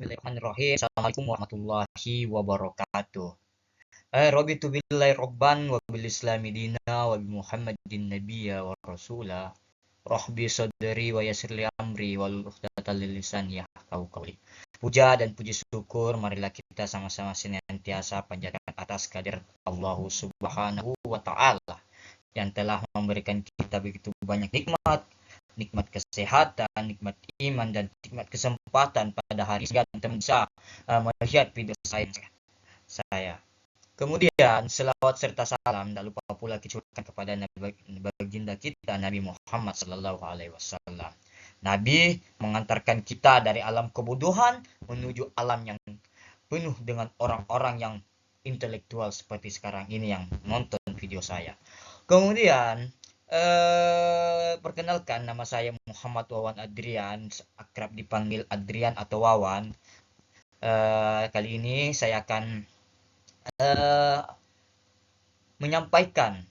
Bismillahirrahmanirrahim. Assalamualaikum warahmatullahi wabarakatuh. Raditu billahi robban wa bil islami dina wa bi Muhammadin nabiyya wa rasula. Rahbi sadri wa yassirli amri wal uqdatal lisani yafqahu qawli. Puja dan puji syukur marilah kita sama-sama senantiasa panjatkan atas kehadirat Allah Subhanahu wa taala yang telah memberikan kita begitu banyak nikmat, nikmat kesehatan, nikmat iman, dan nikmat kesempatan pada hari ini dan bisa melihat video saya. Kemudian selawat serta salam tak lupa pula dicurahkan kepada baginda kita Nabi Muhammad Sallallahu Alaihi Wasallam. Nabi mengantarkan kita dari alam kebodohan menuju alam yang penuh dengan orang-orang yang intelektual seperti sekarang ini yang nonton video saya. Kemudian perkenalkan, nama saya Muhammad Wawan Adrian, akrab dipanggil Adrian atau Wawan. Kali ini saya akan menyampaikan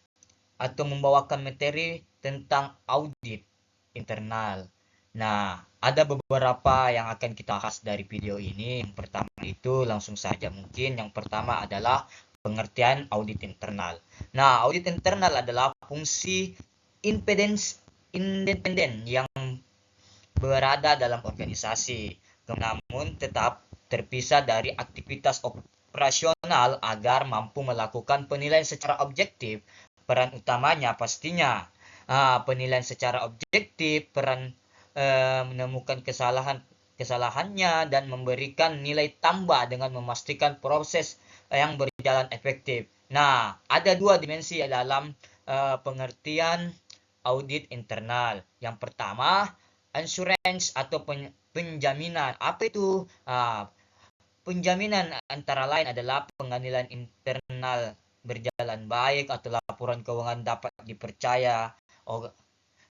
atau membawakan materi tentang audit internal. Nah, ada beberapa yang akan kita bahas dari video ini. Yang pertama itu langsung saja mungkin. Yang pertama adalah pengertian audit internal. Nah, audit internal adalah fungsi independen yang berada dalam organisasi, namun tetap terpisah dari aktivitas operasional agar mampu melakukan penilaian secara objektif. Peran utamanya pastinya penilaian secara objektif, peran menemukan kesalahannya dan memberikan nilai tambah dengan memastikan proses yang berjalan efektif. Nah, ada dua dimensi dalam pengertian audit internal. Yang pertama, insurance atau penjaminan. Apa itu? Penjaminan antara lain adalah pengadilan internal berjalan baik atau laporan keuangan dapat dipercaya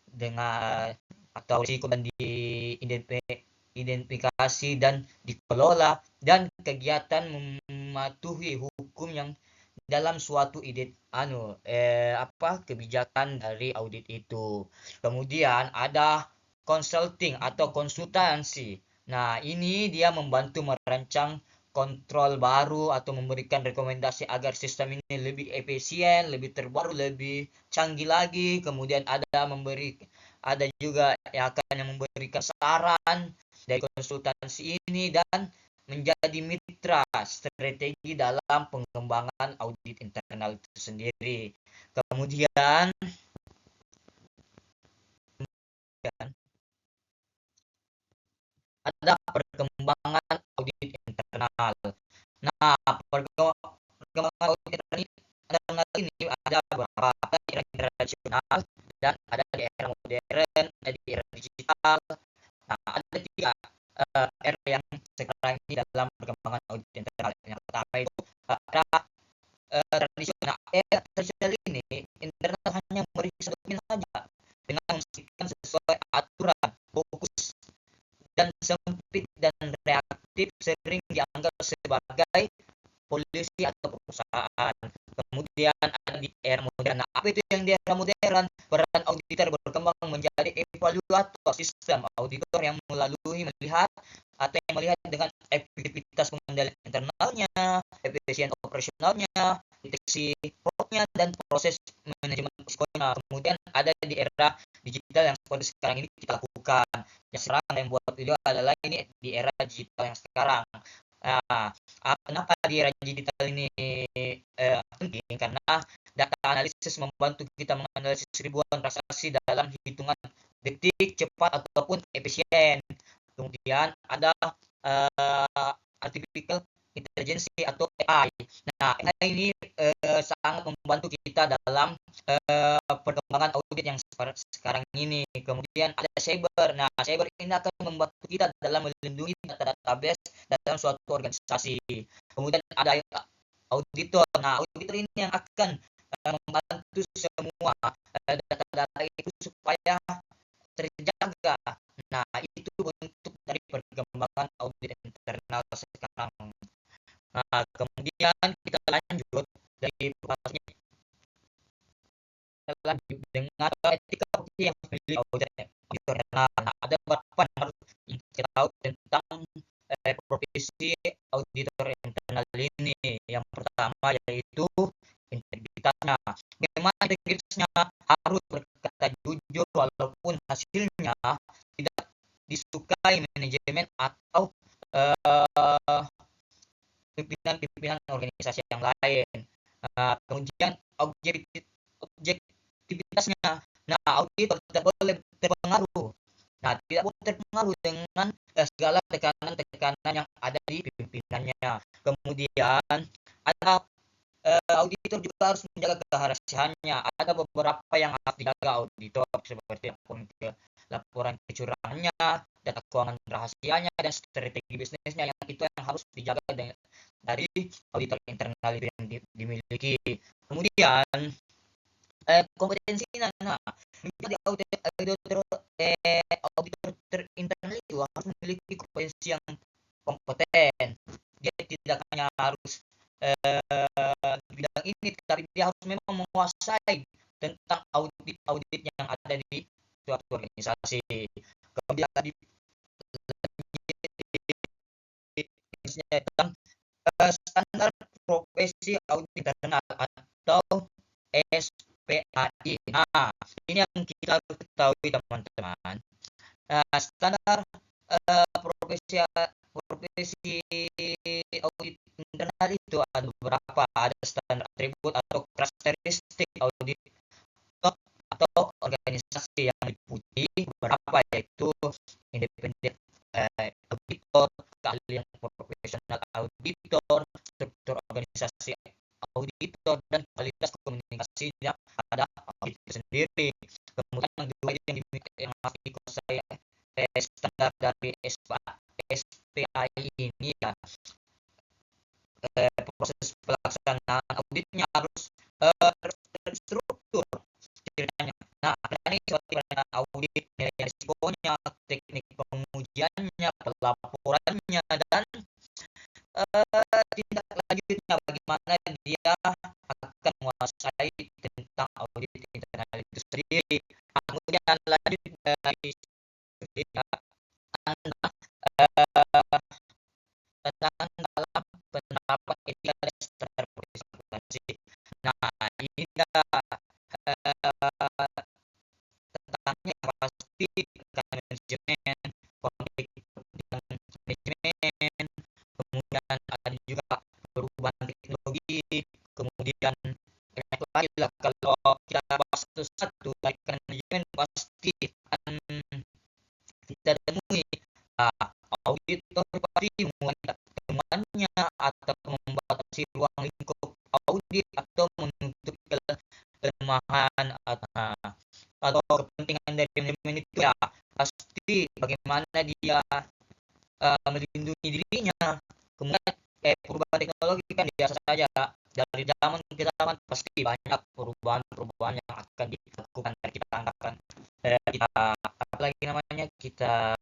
dengan atau risiko dan diidentifikasi dan dikelola, dan kegiatan mematuhi hukum yang dalam suatu kebijakan dari audit itu. Kemudian ada consulting atau konsultansi. Nah, ini dia membantu merancang kontrol baru atau memberikan rekomendasi agar sistem ini lebih efisien, lebih terbaru, lebih canggih lagi. Kemudian ada juga yang akan memberikan saran dari konsultansi ini dan menjadi mitra strategi dalam pengembangan audit internal itu sendiri. Kemudian ada perkembangan audit internal. Nah, perkembangan audit internal ini ada beberapa, ada di era tradisional dan ada di era modern, ada di era digital. Nah, ada tiga era yang sekarang ini dalam perkembangan audit internal. Yang pertama itu era tradisional. Era tradisional ini internal hanya meriksa dokumen saja dengan memastikan sesuai aturan, fokus dan sempit dan reaktif, sering dianggap sebagai polisi atau perusahaan. Kemudian ada di era modern. Nah, apa itu yang di era modern? Peran auditor berkembang menjadi evaluator sistem. Auditor yang melihat dengan efektivitas pengendalian internalnya, efisien operasionalnya, deteksi fraudnya, dan proses manajemen risikonya. Kemudian ada di era digital yang seperti sekarang ini kita lakukan. Yang sekarang yang buat video adalah ini di era digital yang sekarang. Nah, kenapa di era digital ini penting? Karena data analisis membantu kita menganalisis ribuan transaksi dalam hitungan detik, cepat ataupun efisien. Kemudian ada artificial intelligence atau AI. Nah, AI ini sangat membantu kita dalam perkembangan audit yang sekarang ini. Kemudian ada cyber. Nah, cyber ini akan membantu kita dalam melindungi database dalam suatu organisasi. Kemudian ada auditor. Nah, auditor ini yang akan membantu semua data-data itu supaya terjaga. Nah, itu bentuk dari perkembangan audit internal sekarang. Nah, kemudian kita lanjut dari prosesnya dengan etika yang memiliki auditor internal. Nah, ada beberapa yang harus kita tahu tentang profesi auditor internal ini. Yang pertama yaitu integritasnya. Bagaimana integritasnya? Harus berkata jujur walaupun hasilnya tidak disukai manajemen atau uh, pimpinan-pimpinan organisasi yang lain. Kemudian objektivitasnya. Nah, auditor tidak boleh terpengaruh. Nah, tidak boleh terpengaruh dengan segala tekanan-tekanan yang ada di pimpinannya. Kemudian ada auditor juga harus menjaga kerahasiaannya. Ada beberapa yang harus dijaga auditor seperti laporan kecurangannya, data keuangan rahasianya, dan strategi bisnisnya yang itu yang harus dijaga dari auditor internal yang dimiliki. Kemudian kompetensinya, nah menjadi auditor internal itu harus memiliki kompetensi yang kompeten. Dia tidak hanya harus bidang ini, tapi dia harus memang menguasai tentang audit yang ada di suatu organisasi. Kemudian tadi tentang standar profesi audit internal atau SPAI. Nah, ini yang kita harus ketahui teman-teman. Standar profesi audit internal itu ada beberapa, ada standar atribut atau karakteristik audit atau organisasi yang dipuji beberapa, yaitu independen auditor, keahlian profesional auditor, struktur organisasi auditor, dan kualitas komunikasinya pada audit itu sendiri. Kemudian yang kedua itu yang harus dikuasai standar dari SPAI ini ya, proses pelaksanaan auditnya harus terstruktur ceritanya. Nah, ini seperti audit, nilai risikonya, teknik pengujiannya, pelaporannya, dan tindak lanjutnya bagaimana dia akan menguasai tentang audit internal itu sendiri. Kemudian lanjut dari tantangan dalam penerapan etika dan standar profesi akuntansi. Nah, ini tantangannya pasti tekanan manajemen, konflik kepentingan manajemen, kemudian ada juga perubahan teknologi, kemudian banyak lagi lah. Kalau kita bahas satu-satu dari manajemen pasti akan kita temui auditor pasti menguatkan temannya atau membatasi ruang lingkup audit atau menutup kelemahan atau kepentingan dari manajemen itu ya, pasti bagaimana dia melindungi dirinya. Kemudian perubahan teknologi kan biasa saja, dari zaman ke zaman pasti banyak perubahan-perubahan yang akan dilakukan dan kita anggapkan kita apalagi namanya kita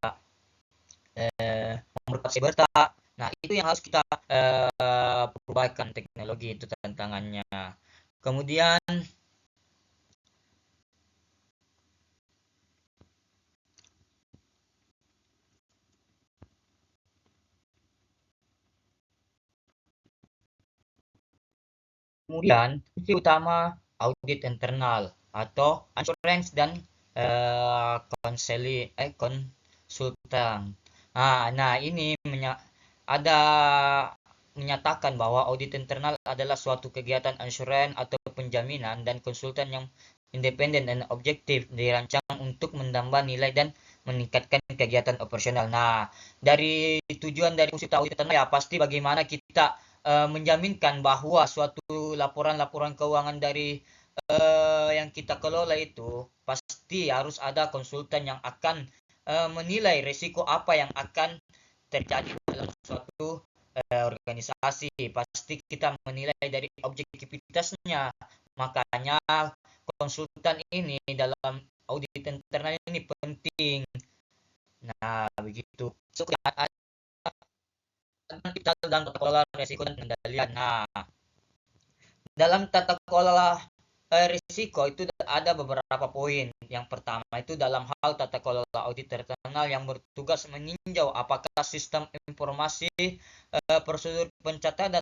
memperkuat cyberta. Nah, itu yang harus kita perbaikan teknologi itu tantangannya. Kemudian fungsi utama audit internal atau assurance dan konsultan. Nah ini ada menyatakan bahwa audit internal adalah suatu kegiatan ansuran atau penjaminan dan konsultan yang independen dan objektif dirancang untuk menambah nilai dan meningkatkan kegiatan operasional. Nah, dari tujuan dari fungsi audit internal ya pasti bagaimana kita menjaminkan bahwa suatu laporan-laporan keuangan dari yang kita kelola itu pasti harus ada konsultan yang akan menilai risiko apa yang akan terjadi dalam suatu organisasi. Pasti kita menilai dari objektivitasnya. Makanya konsultan ini dalam audit internal ini penting. Nah, begitu. So, kita dalam tata kelola risiko dan pengendalian. Nah, dalam tata kelola risiko itu ada beberapa poin. Yang pertama itu dalam hal tata kelola audit internal yang bertugas meninjau apakah sistem informasi, prosedur pencatatan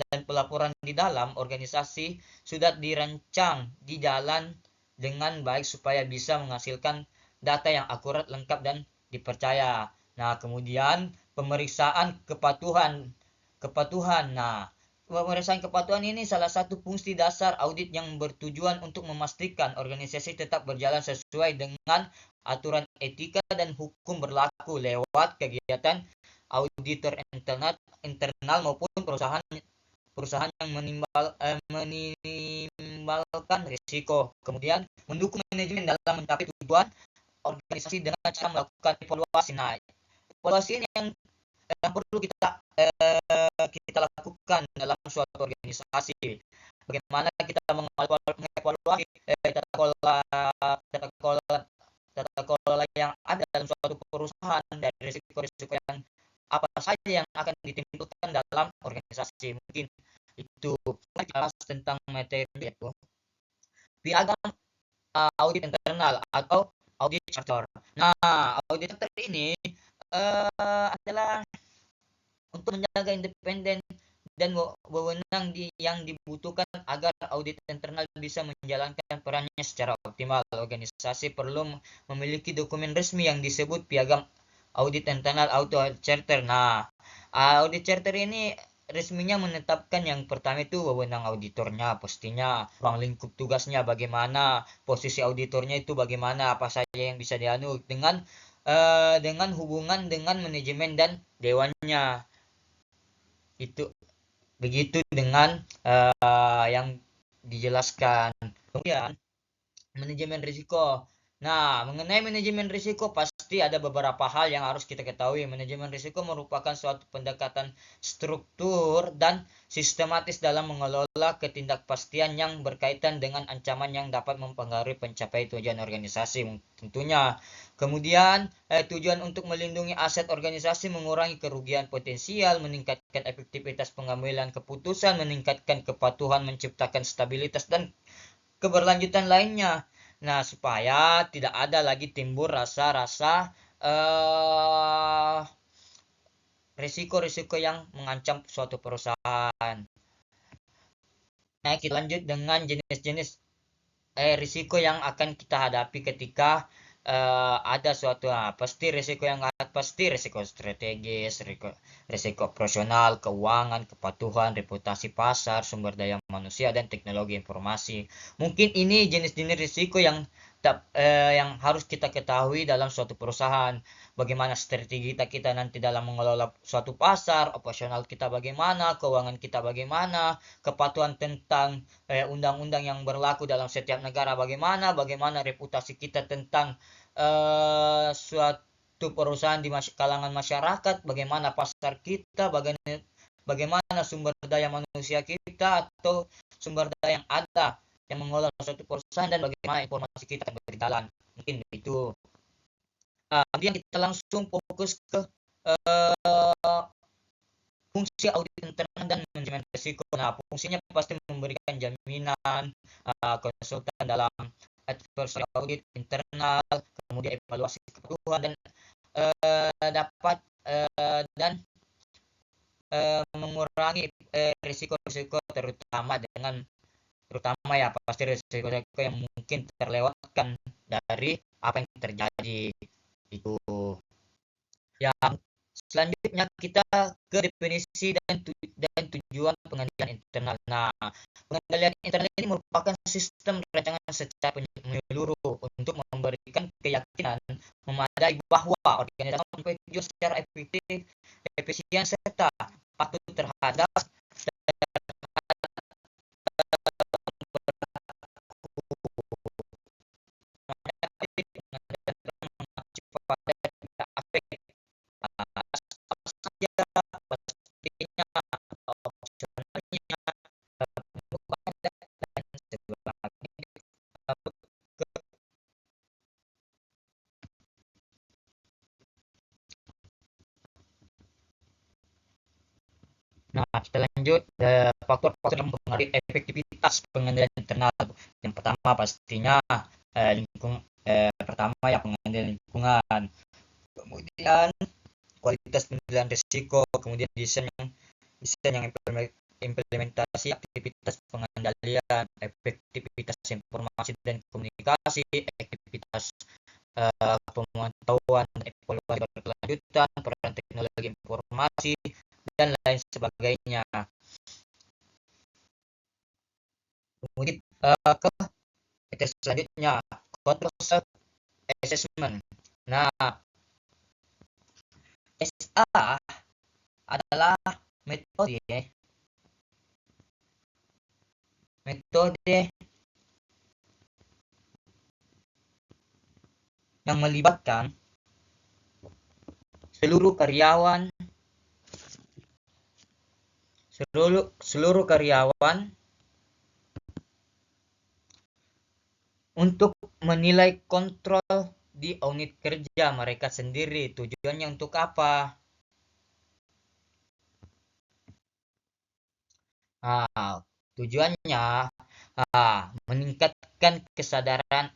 dan pelaporan di dalam organisasi sudah dirancang di jalan dengan baik supaya bisa menghasilkan data yang akurat, lengkap, dan dipercaya. Nah, kemudian pemeriksaan kepatuhan. Kepatuhan. Nah, pemeriksaan kepatuhan ini salah satu fungsi dasar audit yang bertujuan untuk memastikan organisasi tetap berjalan sesuai dengan aturan etika dan hukum berlaku lewat kegiatan auditor internal maupun perusahaan perusahaan yang menimbulkan risiko. Kemudian mendukung manajemen dalam mencapai tujuan organisasi dengan cara melakukan evaluasi. Nah, evaluasi ini yang perlu kita lakukan dalam suatu organisasi. Bagaimana kita mengevaluasi tata kelola tata kelola yang ada dalam suatu perusahaan dari risiko-risiko yang apa saja yang akan ditimbulkan dalam organisasi. Mungkin itu kita bahas tentang materi itu piagam audit internal atau audit charter. Nah, audit charter ini adalah untuk menjaga independen dan wewenang yang dibutuhkan agar audit internal bisa menjalankan perannya secara optimal. Organisasi perlu memiliki dokumen resmi yang disebut piagam audit internal atau charter. Nah, audit charter ini resminya menetapkan yang pertama itu wewenang auditornya, pastinya ruang lingkup tugasnya bagaimana, posisi auditornya itu bagaimana, apa saja yang bisa dianu dengan hubungan dengan manajemen dan dewannya. Itu begitu dengan yang dijelaskan. Kemudian manajemen risiko. Nah, mengenai manajemen risiko pasti ada beberapa hal yang harus kita ketahui. Manajemen risiko merupakan suatu pendekatan struktur dan sistematis dalam mengelola ketidakpastian yang berkaitan dengan ancaman yang dapat mempengaruhi pencapaian tujuan organisasi. Tentunya, kemudian tujuan untuk melindungi aset organisasi, mengurangi kerugian potensial, meningkatkan efektivitas pengambilan keputusan, meningkatkan kepatuhan, menciptakan stabilitas dan keberlanjutan lainnya. Nah, supaya tidak ada lagi timbul rasa-rasa risiko-risiko yang mengancam suatu perusahaan. Nah, kita lanjut dengan jenis-jenis risiko yang akan kita hadapi ketika ada suatu pasti risiko strategis, risiko operasional, keuangan, kepatuhan, reputasi pasar, sumber daya manusia dan teknologi informasi. Mungkin ini jenis-jenis risiko yang yang harus kita ketahui dalam suatu perusahaan. Bagaimana strategi kita nanti dalam mengelola suatu pasar, operasional kita bagaimana, keuangan kita bagaimana, kepatuhan tentang undang-undang yang berlaku dalam setiap negara bagaimana reputasi kita tentang suatu perusahaan di kalangan masyarakat, bagaimana pasar kita, bagaimana sumber daya manusia kita atau sumber daya yang ada yang mengelola suatu perusahaan dan bagaimana informasi kita berjalan. Mungkin itu. Kemudian kita langsung fokus ke fungsi audit internal dan manajemen risiko. Nah, fungsinya pasti memberikan jaminan, konsultan dalam advisory audit internal, kemudian evaluasi kepatuhan dan dapat dan mengurangi risiko-risiko terutama ya pasti risiko-risiko yang mungkin terlewatkan dari apa yang terjadi itu. Yang selanjutnya kita ke definisi dan tujuan pengendalian internal. Nah, pengendalian internal ini merupakan sistem rancangan secara menyeluruh untuk memberikan keyakinan memadai bahwa organisasi mempunyai tujuan secara efektif, efisien serta patuh terhadap Nah, kita lanjut faktor-faktor yang mempengaruhi efektivitas pengendalian internal. Yang pertama pastinya pertama ya pengendalian lingkungan, kemudian kualitas pengendalian risiko, kemudian desain yang implementasi aktivitas pengendalian, efektivitas informasi dan komunikasi, efektivitas pemantauan dan evaluasi berkelanjutan, peran teknologi informasi, dan lain sebagainya. Kemudian ke metode selanjutnya, control self assessment. Nah, SA adalah metode yang melibatkan seluruh karyawan untuk menilai kontrol di unit kerja mereka sendiri. Tujuannya untuk apa? Tujuannya meningkatkan kesadaran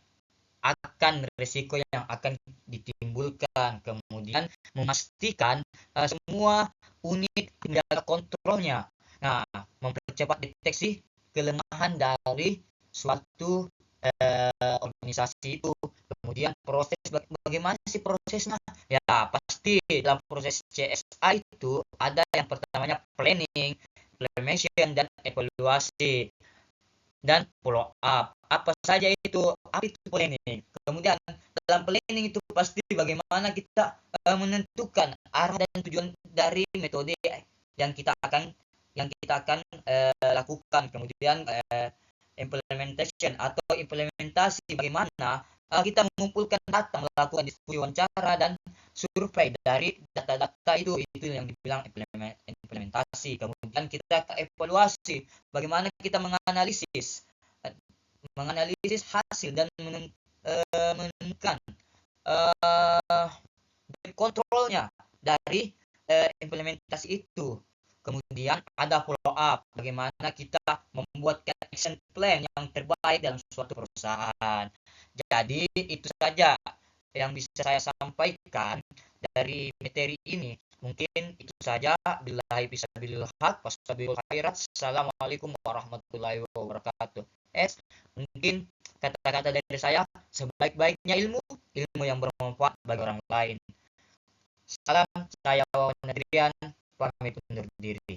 akan risiko yang akan ditimbulkan, kemudian memastikan semua unit menjaga kontrolnya. Nah, mempercepat deteksi kelemahan dari suatu organisasi itu. Kemudian bagaimana sih prosesnya? Ya, pasti dalam proses CSA itu ada yang pertamanya planning, implementation, dan evaluasi dan follow up. Apa saja itu? Apa itu planning? Kemudian dalam planning itu pasti bagaimana kita menentukan arah dan tujuan dari metode yang kita akan lakukan. Kemudian implementation atau implementasi, bagaimana kita mengumpulkan data, melakukan diskusi wawancara dan survei dari data-data itu yang dibilang implementasi. Kemudian kita evaluasi, bagaimana kita menganalisis hasil dan menemukan kontrolnya dari implementasi itu. Kemudian ada follow up, bagaimana kita membuatkan action plan yang terbaik dalam suatu perusahaan. Jadi itu saja yang bisa saya sampaikan dari materi ini. Mungkin itu saja. Billahi fisabilillah haq, wassalamualaikum khairat. Assalamualaikum warahmatullahi wabarakatuh. Mungkin kata-kata dari saya, sebaik-baiknya ilmu yang bermanfaat bagi orang lain. Salam, saya Wawan Adrian, pamit undur diri.